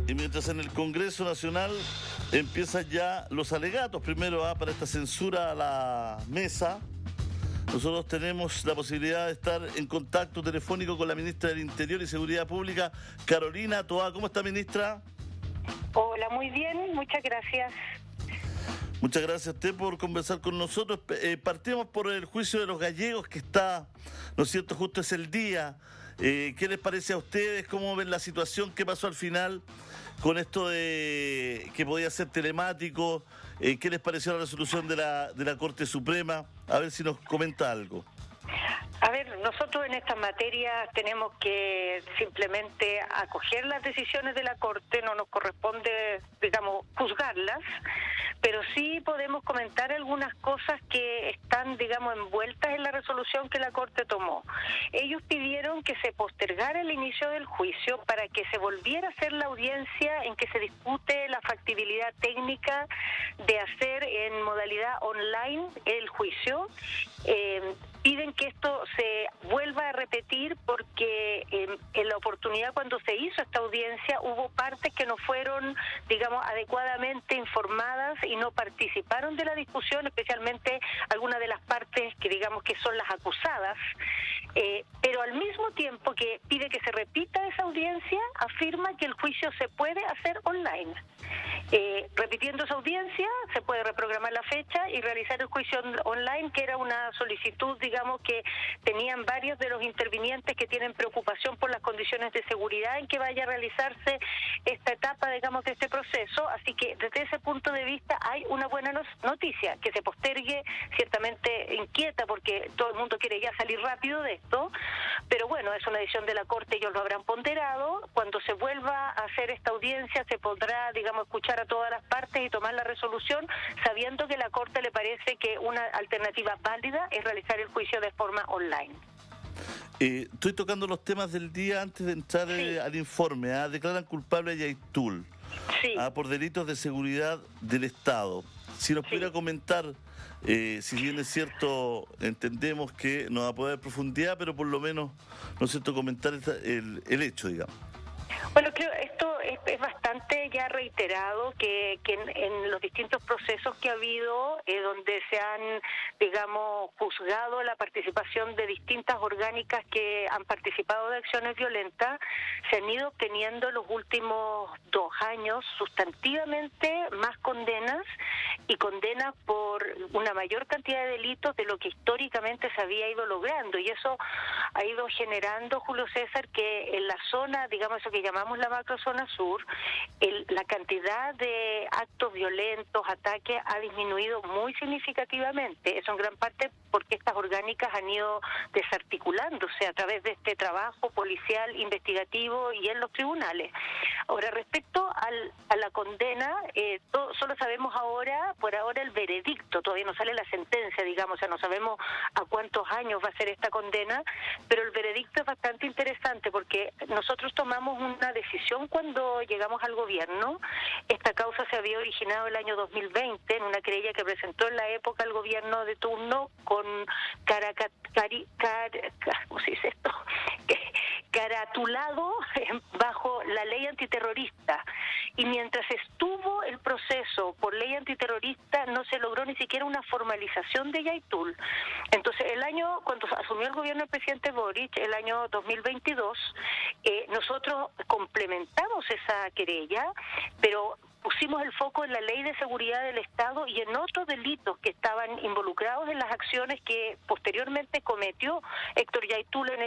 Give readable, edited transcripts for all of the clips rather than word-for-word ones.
Y mientras en el Congreso Nacional empiezan ya los alegatos, primero para esta censura a la mesa, nosotros tenemos la posibilidad de estar en contacto telefónico con la ministra del Interior y Seguridad Pública, Carolina Toá. ¿Cómo está, ministra? Hola, muy bien, muchas gracias. Muchas gracias a usted por conversar con nosotros. Partimos por el juicio de los gallegos que está, ¿no es cierto?, justo es el día. ¿Qué les parece a ustedes? ¿Cómo ven la situación? ¿Qué pasó al final con esto de que podía ser telemático? ¿Qué les pareció la resolución de la Corte Suprema? A ver si nos comenta algo. A ver, nosotros en esta materia tenemos que simplemente acoger las decisiones de la Corte, no nos corresponde, digamos, juzgarlas, pero sí podemos comentar algunas cosas que están, digamos, envueltas en la resolución que la Corte tomó. Ellos pidieron que se postergara el inicio del juicio para que se volviera a hacer la audiencia en que se discute la factibilidad técnica de hacer en modalidad online el juicio. Piden que esto se vuelva a repetir porque en la oportunidad cuando se hizo esta audiencia hubo partes que no fueron, digamos, adecuadamente informadas y no participaron de la discusión, especialmente algunas de las partes que digamos que son las acusadas, pero al mismo tiempo que pide que se repita esa audiencia, afirma que el juicio se puede hacer online. Repitiendo esa audiencia, se puede reprogramar la fecha y realizar el juicio online, que era una solicitud, digamos, que tenían varios de los intervinientes que tienen preocupación por las condiciones de seguridad en que vaya a realizarse esta etapa, digamos, de este proceso. Así que desde ese punto de vista hay una buena noticia, que se postergue, ciertamente inquieta porque todo el mundo quiere ya salir rápido de esto, pero bueno, es una decisión de la Corte, ellos lo habrán ponderado. Cuando se vuelva a hacer esta audiencia se podrá, digamos, escuchar a todas las partes y tomar la resolución, sabiendo que a la Corte le parece que una alternativa válida es realizar el juicio de forma online. Estoy tocando los temas del día antes de entrar al informe. Declaran culpable a Yaitul por delitos de seguridad del Estado. Si nos pudiera comentar, si bien es cierto, entendemos que no va a poder profundidad, pero por lo menos, ¿no es cierto?, comentar el hecho, digamos. Bueno, creo esto es bastante ya reiterado que en los distintos procesos que ha habido, donde se han, digamos, juzgado la participación de distintas orgánicas que han participado de acciones violentas, se han ido obteniendo en los últimos 2 años sustantivamente más condenas y condenas por una mayor cantidad de delitos de lo que históricamente se había ido logrando, y eso ha ido generando, Julio César, que en la zona, digamos, eso que llamamos la macrozona sur, la cantidad de actos violentos, ataques, ha disminuido muy significativamente. Eso en gran parte porque estas orgánicas han ido desarticulándose a través de este trabajo policial, investigativo y en los tribunales. Ahora, respecto a la condena, solo sabemos por ahora el veredicto, todavía no sale la sentencia, digamos, o sea, no sabemos a cuántos años va a ser esta condena, pero el veredicto es bastante interesante porque nosotros tomamos una decisión cuando llegamos al gobierno. Esta causa se había originado el año 2020 en una querella que presentó en la época el gobierno de turno con ¿cómo se dice esto? Caratulado bajo la ley antiterrorista, y mientras estuvo el proceso por ley antiterrorista no se logró ni siquiera una formalización de Yaitul. Entonces cuando asumió el gobierno del presidente Boric, el año 2022, nosotros complementamos esa querella, pero pusimos el foco en la Ley de Seguridad del Estado y en otros delitos que estaban involucrados en las acciones que posteriormente cometió Héctor Yaitul en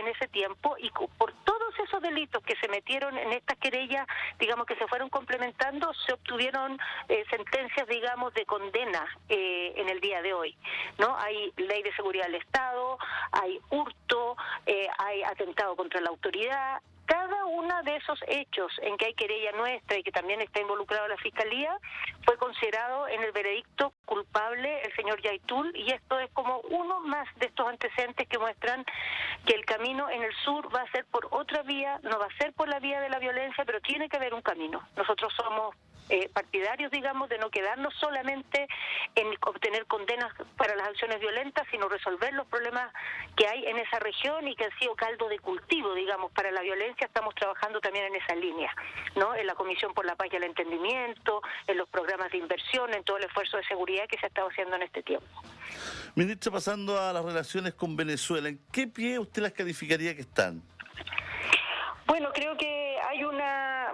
ese tiempo, y por todos esos delitos que se metieron en esta querella, digamos, que se fueron complementando, se obtuvieron sentencias, digamos, de condena en el día de hoy, ¿no? Hay Ley de Seguridad del Estado, hay hurto, hay atentado contra la autoridad. Cada uno de esos hechos en que hay querella nuestra y que también está involucrado la Fiscalía fue considerado en el veredicto culpable el señor Yaitul, y esto es como uno más de estos antecedentes que muestran que el camino en el sur va a ser por otra vía, no va a ser por la vía de la violencia, pero tiene que haber un camino. Nosotros somos partidarios, digamos, de no quedarnos solamente en obtener condenas para las acciones violentas, sino resolver los problemas que hay en esa región y que han sido caldo de cultivo, digamos, para la violencia. Estamos trabajando también en esa línea, ¿no? En la Comisión por la Paz y el Entendimiento, en los programas de inversión, en todo el esfuerzo de seguridad que se ha estado haciendo en este tiempo. Ministra, pasando a las relaciones con Venezuela, ¿en qué pie usted las calificaría que están? Bueno, creo que hay un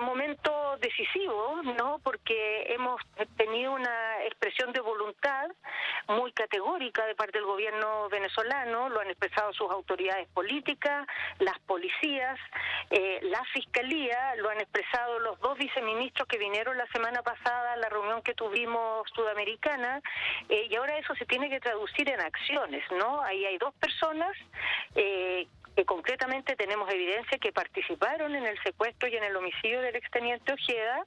momento decisivo, ¿no? Porque hemos tenido una expresión de voluntad muy categórica de parte del gobierno venezolano, lo han expresado sus autoridades políticas, las policías, la fiscalía, lo han expresado los dos viceministros que vinieron la semana pasada a la reunión que tuvimos sudamericana, y ahora eso se tiene que traducir en acciones, ¿no? Ahí hay dos personas que concretamente tenemos evidencia que participaron en el secuestro y en el homicidio del exteniente Ojeda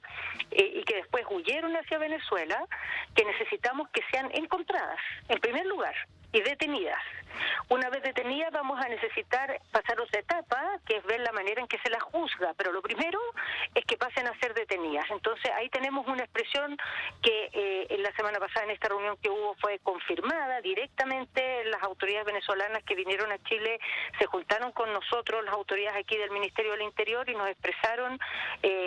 y que después huyeron hacia Venezuela, que necesitamos que sean encontradas, en primer lugar, y detenidas. Una vez detenidas vamos a necesitar pasar otra etapa, que es ver la manera en que se las juzga, pero lo primero es que pasen a ser detenidas. Entonces ahí tenemos una expresión que en la semana pasada en esta reunión que hubo fue confirmada directamente. Las autoridades venezolanas que vinieron a Chile se juntaron con nosotros, las autoridades aquí del Ministerio del Interior, y nos expresaron,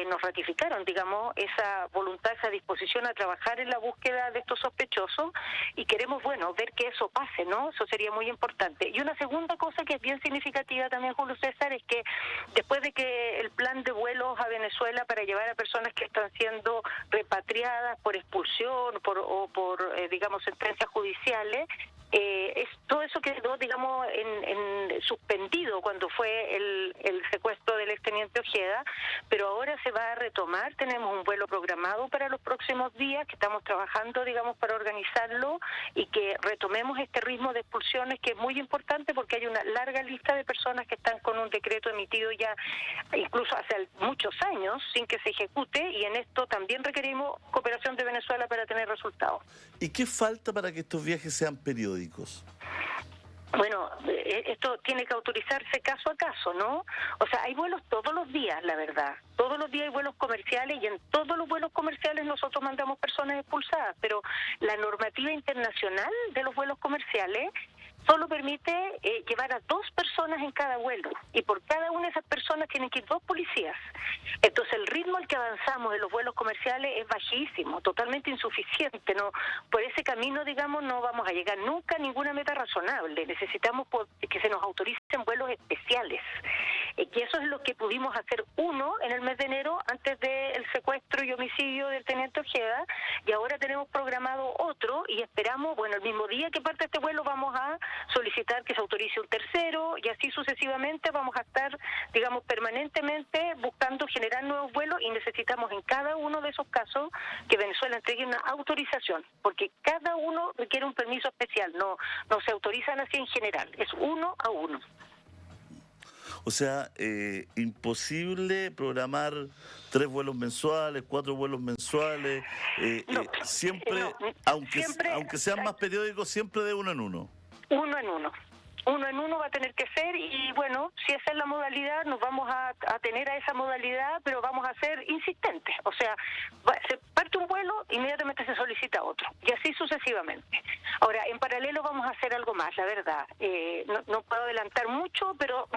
nos ratificaron, digamos, esa voluntad, esa disposición a trabajar en la búsqueda de estos sospechosos, y queremos, bueno, ver que eso pase, ¿no? Eso sería muy importante. Y una segunda cosa que es bien significativa también, Julio César, es que después de que el plan de vuelos a Venezuela para llevar a personas que están siendo repatriadas por expulsión o por digamos, sentencias judiciales, todo eso quedó, digamos, en suspendido cuando fue el secuestro del exteniente Ojeda, pero ahora se va a retomar. Tenemos un vuelo programado para los próximos días que estamos trabajando, digamos, para organizarlo y que retomemos este ritmo de expulsiones, que es muy importante porque hay una larga lista de personas que están con un decreto emitido ya incluso hace muchos años sin que se ejecute, y en esto también requerimos cooperación de Venezuela para tener resultados. ¿Y qué falta para que estos viajes sean periódicos? Bueno, esto tiene que autorizarse caso a caso, ¿no? O sea, hay vuelos todos los días, la verdad. Todos los días hay vuelos comerciales y en todos los vuelos comerciales nosotros mandamos personas expulsadas, pero la normativa internacional de los vuelos comerciales solo permite llevar a 2 personas en cada vuelo, y por cada una de esas personas tienen que ir 2 policías. Entonces el ritmo al que avanzamos en los vuelos comerciales es bajísimo, totalmente insuficiente, ¿no? Por ese camino, digamos, no vamos a llegar nunca a ninguna meta razonable. Necesitamos que se nos autoricen vuelos especiales, que eso es lo que pudimos hacer uno en el mes de enero antes del secuestro y homicidio del teniente Ojeda, y ahora tenemos programado otro y esperamos, bueno, el mismo día que parte este vuelo vamos a solicitar que se autorice un tercero, y así sucesivamente vamos a estar, digamos, permanentemente buscando generar nuevos vuelos, y necesitamos en cada uno de esos casos que Venezuela entregue una autorización, porque cada uno requiere un permiso especial, no se autorizan así en general, es uno a uno. O sea, imposible programar 3 vuelos mensuales, 4 vuelos mensuales, siempre, aunque sean más periódicos, siempre de uno en uno. Uno en uno. Uno en uno va a tener que ser, y bueno, si esa es la modalidad, nos vamos a tener a esa modalidad, pero vamos a ser insistentes. O sea, se parte un vuelo, inmediatamente se solicita otro, y así sucesivamente. Ahora, en paralelo vamos a hacer algo más, la verdad. No puedo adelantar mucho, pero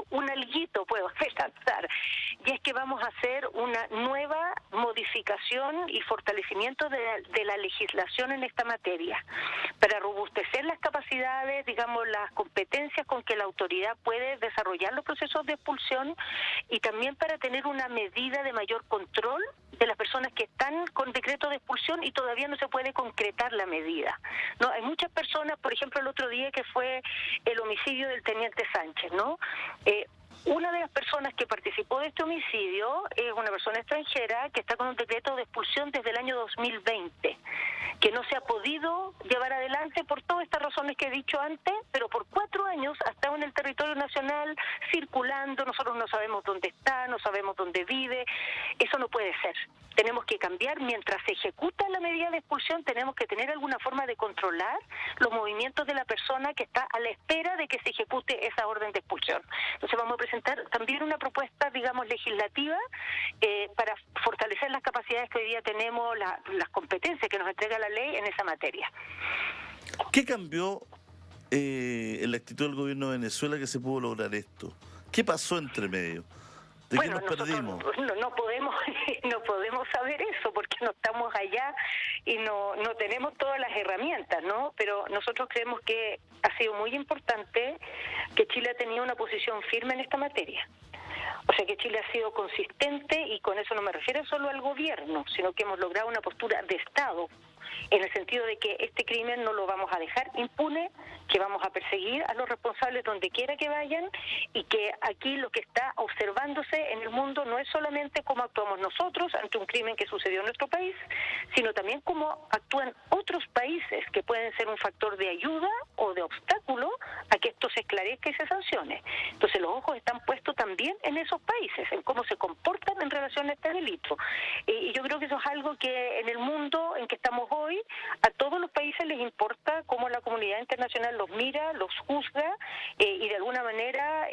un alguito puedo adelantar, y es que vamos a hacer una nueva modificación y fortalecimiento de la legislación en esta materia, para robustecer las capacidades, digamos, las competencias con que la autoridad puede desarrollar los procesos de expulsión, y también para tener una medida de mayor control de las personas que están con decreto de expulsión y todavía no se puede concretar la medida. No, hay muchas personas, por ejemplo, el otro día que fue el homicidio del teniente Sánchez, ¿no? Una de las personas que participó de este homicidio es una persona extranjera que está con un decreto de expulsión desde el año 2020, que no se ha podido llevar adelante por todas estas razones que he dicho antes, pero por 4 años ha estado en el territorio nacional circulando. Nosotros no sabemos dónde está, no sabemos dónde vive, Eso no puede ser. Tenemos que cambiar, mientras se ejecuta la medida de expulsión, tenemos que tener alguna forma de controlar los movimientos de la persona que está a la espera de que se ejecute esa orden de expulsión. Entonces vamos a presentar también una propuesta, digamos, legislativa para fortalecer las capacidades que hoy día tenemos, las competencias que nos entrega la ley en esa materia. ¿Qué cambió en la actitud del gobierno de Venezuela que se pudo lograr esto? ¿Qué pasó entre medio? ¿De qué nos perdimos? No podemos saber eso porque no estamos allá y no tenemos todas las herramientas, ¿no? Pero nosotros creemos que ha sido muy importante que Chile ha tenido una posición firme en esta materia. O sea que Chile ha sido consistente, y con eso no me refiero solo al gobierno, sino que hemos logrado una postura de Estado, en el sentido de que este crimen no lo vamos a dejar impune, que vamos a perseguir a los responsables donde quiera que vayan, y que aquí lo que está observándose en el mundo no es solamente cómo actuamos nosotros ante un crimen que sucedió en nuestro país, sino también cómo actúan otros países que pueden ser un factor de ayuda o de obstáculo a que esto se esclarezca y se sancione. Entonces los ojos están puestos también en esos países, en cómo se comportan en relación a este delito. Y yo creo que eso es algo que en el mundo en que estamos hoy, a todos los países les importa cómo la comunidad internacional los mira, los juzga y de alguna manera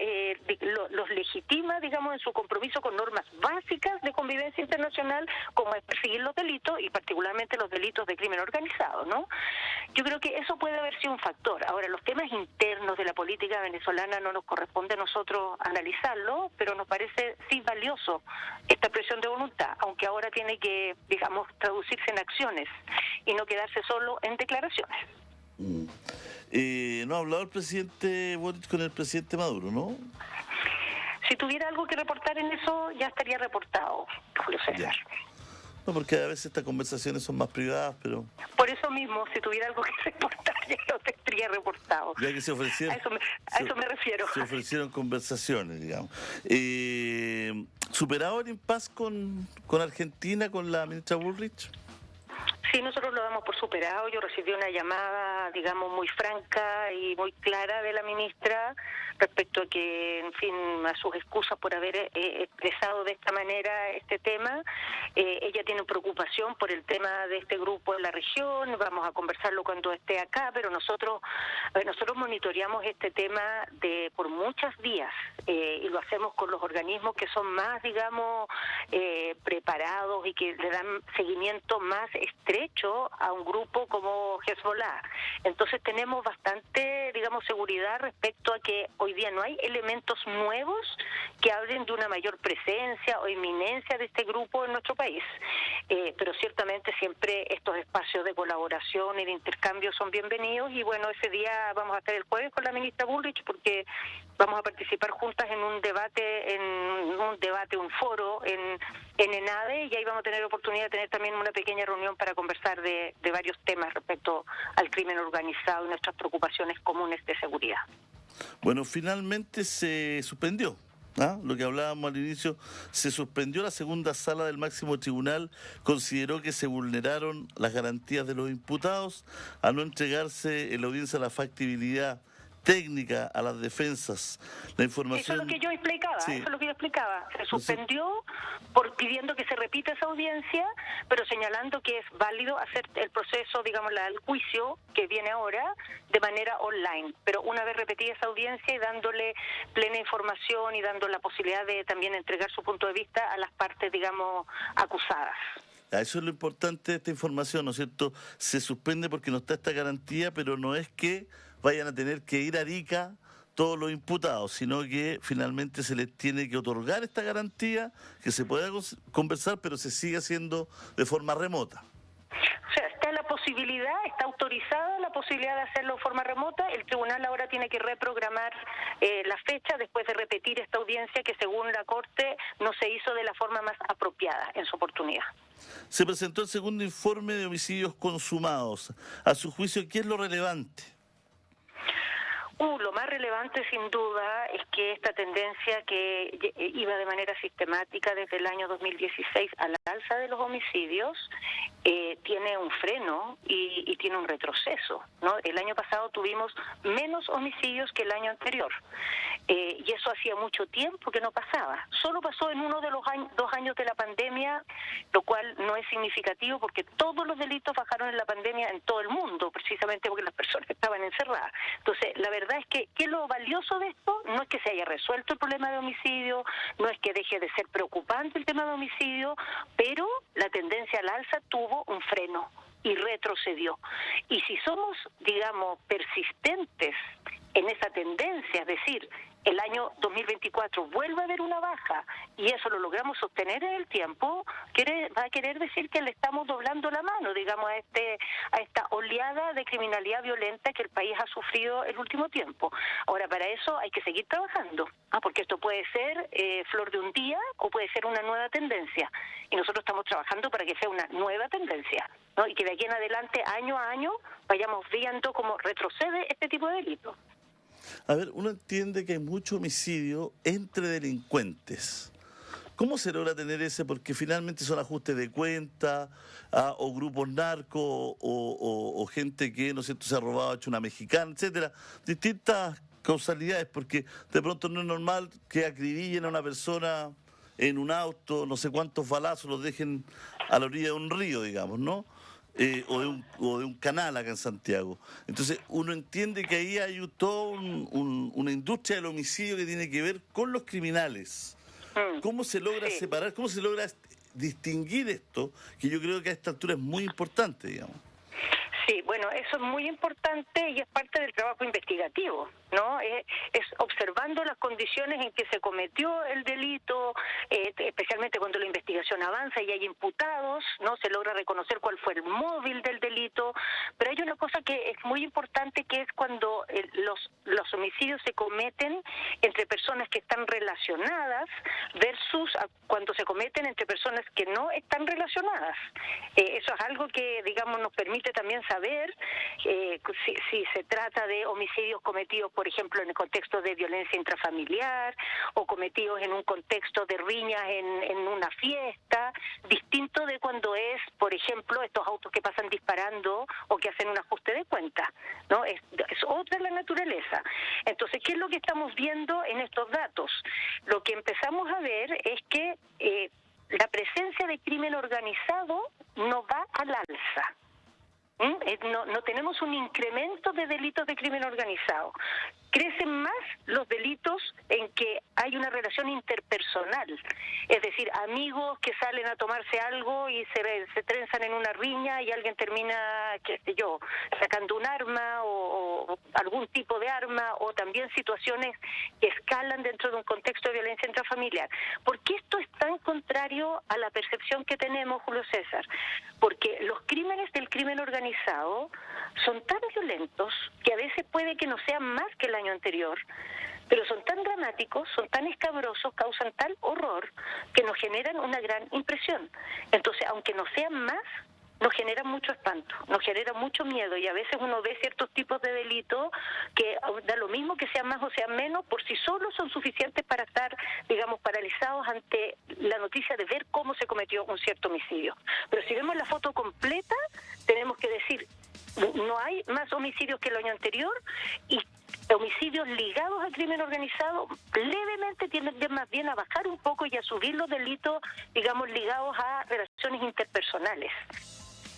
los legitima, digamos, en su compromiso con normas básicas de convivencia internacional, como es perseguir los delitos y particularmente los delitos de crimen organizado, ¿no? Yo creo que eso puede haber sido un factor. Ahora, los temas internos de la política venezolana no nos corresponde a nosotros analizarlo, pero nos parece sí valioso esta presión de voluntad, aunque ahora tiene que, digamos, traducirse en acciones y no quedarse solo en declaraciones. No ha hablado el presidente Boric con el presidente Maduro, ¿no? Si tuviera algo que reportar en eso, ya estaría reportado, Julio César. No, porque a veces estas conversaciones son más privadas, pero... Por eso mismo, si tuviera algo que reportar, ya lo tendría reportado. Ya que se ofrecieron... A eso me refiero. Se ofrecieron conversaciones, digamos. ¿Superado el impasse con Argentina, con la ministra Bullrich? Sí, nosotros lo damos por superado. Yo recibí una llamada, digamos, muy franca y muy clara de la ministra respecto a que, en fin, a sus excusas por haber expresado de esta manera este tema. Ella tiene preocupación por el tema de este grupo en la región. Vamos a conversarlo cuando esté acá, pero nosotros monitoreamos este tema por muchos días y lo hacemos con los organismos que son más, digamos, preparados y que le dan seguimiento más estrecho a un grupo como Hezbollah. Entonces tenemos bastante, digamos, seguridad respecto a que hoy día no hay elementos nuevos que hablen de una mayor presencia o inminencia de este grupo en nuestro país. Pero ciertamente siempre estos espacios de colaboración y de intercambio son bienvenidos, y bueno, ese día vamos a estar el jueves con la ministra Bullrich porque vamos a participar juntas en un debate, un foro en ENADE, y ahí vamos a tener oportunidad de tener también una pequeña reunión para conversar de varios temas respecto al crimen organizado y nuestras preocupaciones comunes de seguridad. Bueno, finalmente se suspendió. Lo que hablábamos al inicio, se suspendió. La segunda sala del máximo tribunal consideró que se vulneraron las garantías de los imputados al no entregarse en la audiencia la factibilidad técnica a las defensas. La información... Eso es lo que yo explicaba, sí. Eso es lo que yo explicaba. Se suspendió pidiendo que se repita esa audiencia, pero señalando que es válido hacer el proceso, digamos, el juicio que viene ahora de manera online. Pero una vez repetida esa audiencia y dándole plena información y dando la posibilidad de también entregar su punto de vista a las partes, digamos, acusadas. Eso es lo importante de esta información, ¿no es cierto? Se suspende porque no está esta garantía, pero no es que vayan a tener que ir a Arica todos los imputados, sino que finalmente se les tiene que otorgar esta garantía, que se pueda conversar, pero se sigue haciendo de forma remota. O sea, está autorizada la posibilidad de hacerlo de forma remota. El tribunal ahora tiene que reprogramar la fecha después de repetir esta audiencia que, según la Corte, no se hizo de la forma más apropiada en su oportunidad. Se presentó el segundo informe de homicidios consumados. A su juicio, ¿qué es lo relevante? Lo más relevante sin duda es que esta tendencia que iba de manera sistemática desde el año 2016 a la alza de los homicidios tiene un freno y tiene un retroceso, ¿no? El año pasado tuvimos menos homicidios que el año anterior y eso hacía mucho tiempo que no pasaba. Solo pasó en uno de los 2 años de la pandemia, lo cual no es significativo porque todos los delitos bajaron en la pandemia en todo el mundo, precisamente porque las personas estaban encerradas. Entonces, la verdad es que lo valioso de esto no es que se haya resuelto el problema de homicidio, no es que deje de ser preocupante el tema de homicidio, pero la tendencia al alza tuvo un freno y retrocedió. Y si somos, digamos, persistentes en esa tendencia, es decir, el año 2024 vuelve a haber una baja y eso lo logramos sostener en el tiempo, va a querer decir que le estamos doblando la mano, digamos, a esta oleada de criminalidad violenta que el país ha sufrido el último tiempo. Ahora, para eso hay que seguir trabajando, porque esto puede ser flor de un día o puede ser una nueva tendencia. Y nosotros estamos trabajando para que sea una nueva tendencia, ¿no? Y que de aquí en adelante, año a año, vayamos viendo cómo retrocede este tipo de delitos. A ver, uno entiende que hay mucho homicidio entre delincuentes. ¿Cómo se logra tener ese? Porque finalmente son ajustes de cuenta, o grupos narcos, o gente que, ¿no es cierto?, se ha robado, ha hecho una mexicana, etcétera. Distintas causalidades, porque de pronto no es normal que acribillen a una persona en un auto, no sé cuántos balazos los dejen a la orilla de un río, digamos, ¿no? O de un canal acá en Santiago. Entonces uno entiende que ahí hay toda una industria del homicidio que tiene que ver con los criminales. ¿Cómo se logra separar, cómo se logra distinguir esto, que yo creo que a esta altura es muy importante, digamos? Sí, bueno, eso es muy importante y es parte del trabajo investigativo, ¿no? Es observando las condiciones en que se cometió el delito, especialmente cuando la investigación avanza y hay imputados, ¿no? Se logra reconocer cuál fue el móvil del delito, pero hay una cosa que es muy importante, que es cuando los homicidios se cometen entre personas que están relacionadas versus cuando se cometen entre personas que no están relacionadas. Eso es algo que, digamos, nos permite también saber si se trata de homicidios cometidos, por ejemplo, en el contexto de violencia intrafamiliar o cometidos en un contexto de riñas en una fiesta, distinto de cuando es, por ejemplo, estos autos que pasan disparando o que hacen un ajuste de cuenta, ¿no? Es otra la naturaleza. Entonces, ¿qué es lo que estamos viendo en estos datos? Lo que empezamos a ver es que la presencia de crimen organizado no va al alza. No tenemos un incremento de delitos de crimen organizado. Crecen más los delitos en que hay una relación interpersonal, es decir, amigos que salen a tomarse algo y se trenzan en una riña y alguien termina, qué sé yo, sacando un arma o algún tipo de arma, o también situaciones que escalan dentro de un contexto de violencia intrafamiliar. ¿Por qué esto es tan contrario a la percepción que tenemos, Julio César? Porque los crímenes del crimen organizado son tan violentos que a veces puede que no sean más que el año anterior, pero son tan dramáticos, son tan escabrosos, causan tal horror que nos generan una gran impresión. Entonces, aunque no sean más, nos generan mucho espanto, nos genera mucho miedo, y a veces uno ve ciertos tipos de delitos que da lo mismo que sean más o sean menos, por sí solos son suficientes para estar, digamos, paralizados ante la noticia de ver cómo se cometió un cierto homicidio. Pero si vemos la foto completa, tenemos que decir, no hay más homicidios que el año anterior, y homicidios ligados al crimen organizado levemente tienden más bien a bajar un poco y a subir los delitos, digamos, ligados a relaciones interpersonales.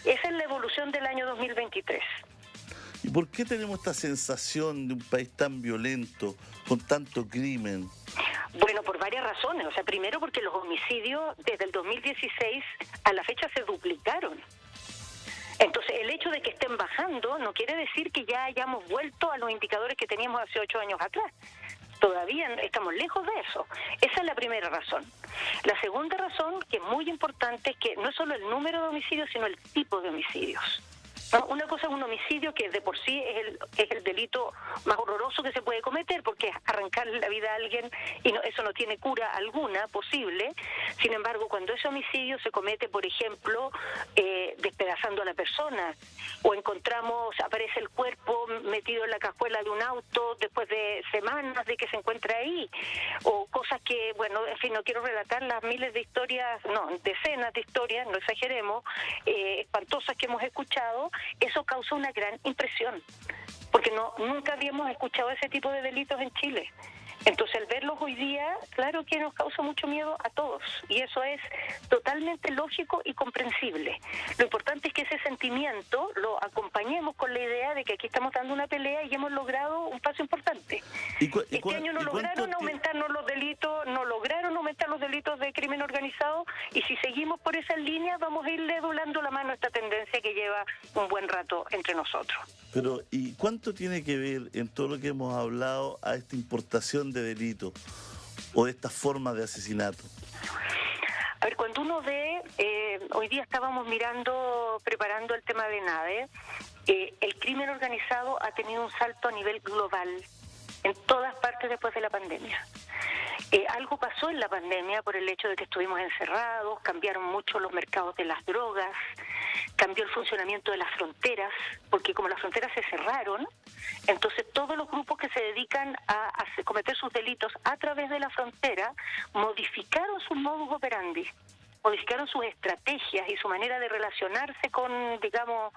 Esa es la evolución del año 2023. ¿Y por qué tenemos esta sensación de un país tan violento, con tanto crimen? Bueno, por varias razones. O sea, primero porque los homicidios desde el 2016 a la fecha se duplicaron. Entonces, el hecho de que estén bajando no quiere decir que ya hayamos vuelto a los indicadores que teníamos hace 8 años atrás. Todavía estamos lejos de eso. Esa es la primera razón. La segunda razón, que es muy importante, es que no es solo el número de homicidios, sino el tipo de homicidios. ¿no? Una cosa es un homicidio que de por sí es el delito más horroroso que se puede cometer, porque es arrancarle la vida a alguien y eso no tiene cura alguna posible. Sin embargo, cuando ese homicidio se comete, por ejemplo, despedazando a la persona, o aparece el cuerpo metido en la cajuela de un auto después de semanas de que se encuentra ahí, o cosas que, bueno, en fin, no quiero relatar las miles de historias, no, decenas de historias, no exageremos, espantosas que hemos escuchado. Eso causó una gran impresión, porque nunca habíamos escuchado ese tipo de delitos en Chile. Entonces, al verlos hoy día, claro que nos causa mucho miedo a todos, y eso es totalmente lógico y comprensible. Lo importante es que ese sentimiento lo acompañemos con la idea de que aquí estamos dando una pelea y hemos logrado un paso importante. Este año no lograron aumentarnos los delitos, no lograron aumentar los delitos de crimen organizado, y si seguimos por esa línea vamos a irle doblando la mano a esta tendencia que lleva un buen rato entre nosotros. Pero, ¿y cuánto tiene que ver en todo lo que hemos hablado a esta importación de delitos o de esta forma de asesinato? A ver, cuando uno ve, hoy día estábamos preparando el tema de NADE, el crimen organizado ha tenido un salto a nivel global en todas partes después de la pandemia. Algo pasó en la pandemia por el hecho de que estuvimos encerrados, cambiaron mucho los mercados de las drogas, cambió el funcionamiento de las fronteras, porque como las fronteras se cerraron, entonces todos los grupos que se dedican a cometer sus delitos a través de la frontera modificaron su modus operandi, modificaron sus estrategias y su manera de relacionarse con, digamos,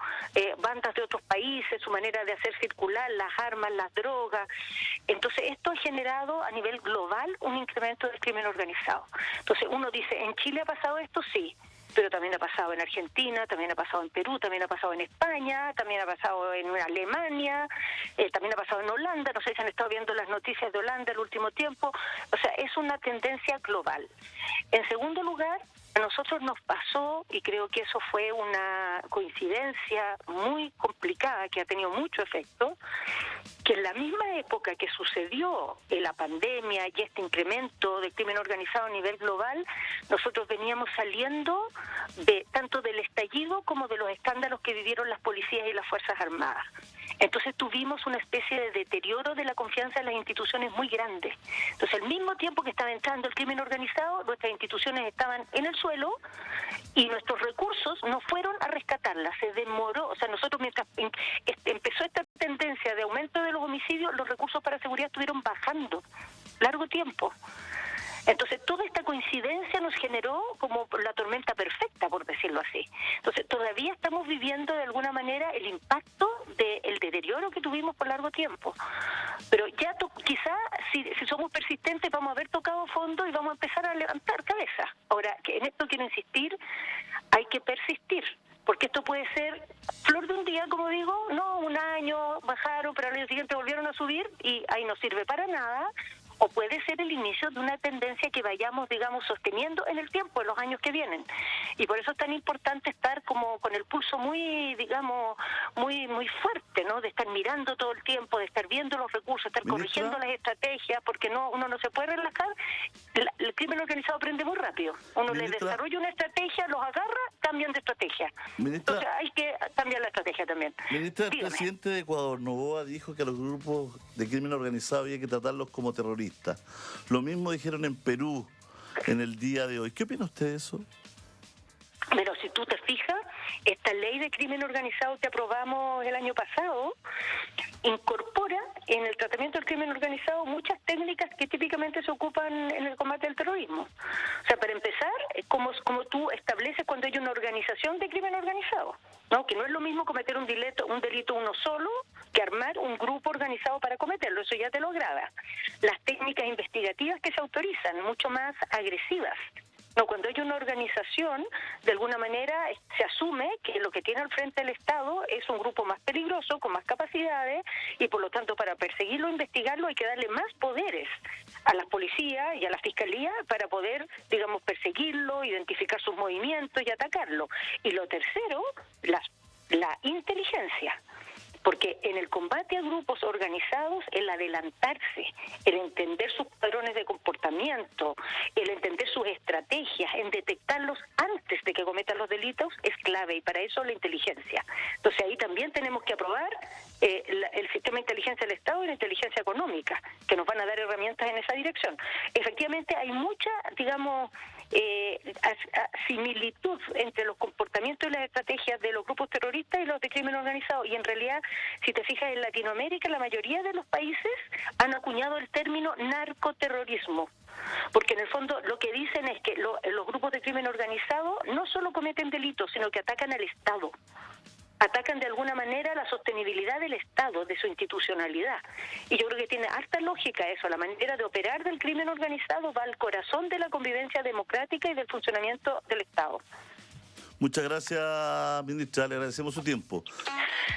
bandas de otros países, su manera de hacer circular las armas, las drogas. Entonces, esto ha generado a nivel global un incremento del crimen organizado. Entonces, uno dice, ¿en Chile ha pasado esto? Sí, pero también ha pasado en Argentina, también ha pasado en Perú, también ha pasado en España, también ha pasado en Alemania, también ha pasado en Holanda. No sé si han estado viendo las noticias de Holanda el último tiempo. O sea, es una tendencia global. En segundo lugar, a nosotros nos pasó, y creo que eso fue una coincidencia muy complicada que ha tenido mucho efecto, que en la misma época que sucedió la pandemia y este incremento del crimen organizado a nivel global, nosotros veníamos saliendo tanto del estallido como de los escándalos que vivieron las policías y las Fuerzas Armadas. Entonces tuvimos una especie de deterioro de la confianza en las instituciones muy grande. Entonces, al mismo tiempo que estaba entrando el crimen organizado, nuestras instituciones estaban en el suelo y nuestros recursos no fueron a rescatarlas. Se demoró. O sea, nosotros mientras empezó esta tendencia de aumento de los homicidios, los recursos para seguridad estuvieron bajando largo tiempo. Entonces, toda esta coincidencia nos generó como la tormenta perfecta, por decirlo así. Entonces, todavía estamos viviendo de alguna manera el impacto del deterioro que tuvimos por largo tiempo. Pero ya quizá, si somos persistentes, vamos a haber tocado fondo y vamos a empezar a levantar cabeza. Ahora, que en esto quiero insistir, hay que persistir. Porque esto puede ser flor de un día, como digo, no, un año bajaron, pero al año siguiente volvieron a subir y ahí no sirve para nada. O puede ser el inicio de una tendencia que vayamos, digamos, sosteniendo en el tiempo, en los años que vienen. Y por eso es tan importante estar como con el pulso muy, digamos, muy fuerte, ¿no? De estar mirando todo el tiempo, de estar viendo los recursos, estar corrigiendo las estrategias, porque uno no se puede relajar. El crimen organizado aprende muy rápido. Uno le desarrolla una estrategia, los agarra, cambian de estrategia. Entonces hay que cambiar la estrategia también. Ministra, el presidente de Ecuador, Noboa, dijo que a los grupos de crimen organizado había que tratarlos como terroristas. Lo mismo dijeron en Perú en el día de hoy. ¿Qué opina usted de eso? Pero si tú te fijas, esta ley de crimen organizado que aprobamos el año pasado incorpora en el tratamiento del crimen organizado muchas técnicas que típicamente se ocupan en el combate al terrorismo. O sea, para empezar, como tú estableces cuando hay una organización de crimen organizado, ¿no? Que no es lo mismo cometer un delito uno solo que armar un grupo organizado para cometerlo. Eso ya te lo graba. Las técnicas investigativas que se autorizan, mucho más agresivas. No, cuando hay una organización, de alguna manera se asume que lo que tiene al frente el Estado es un grupo más peligroso, con más capacidades, y por lo tanto para perseguirlo, investigarlo, hay que darle más poderes a las policías y a la fiscalía para poder, digamos, perseguirlo, identificar sus movimientos y atacarlo. Y lo tercero, la inteligencia. Porque en el combate a grupos organizados, el adelantarse, el entender sus patrones de comportamiento, el entender sus estrategias, en detectarlos antes de que cometan los delitos, es clave, y para eso la inteligencia. Entonces ahí también tenemos que aprobar el sistema de inteligencia del Estado y la inteligencia económica, que nos van a dar herramientas en esa dirección. Efectivamente hay mucha, digamos, similitud entre los comportamientos y las estrategias de los grupos terroristas y los de crimen organizado, y en realidad, si te fijas, en Latinoamérica la mayoría de los países han acuñado el término narcoterrorismo, porque en el fondo lo que dicen es que los grupos de crimen organizado no solo cometen delitos, sino que atacan al Estado. Atacan de alguna manera la sostenibilidad del Estado, de su institucionalidad. Y yo creo que tiene harta lógica eso. La manera de operar del crimen organizado va al corazón de la convivencia democrática y del funcionamiento del Estado. Muchas gracias, ministra. Le agradecemos su tiempo.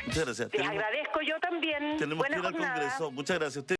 Muchas gracias. Les agradezco yo también. Tenemos que Buena ir al jornada. Congreso. Muchas gracias a usted.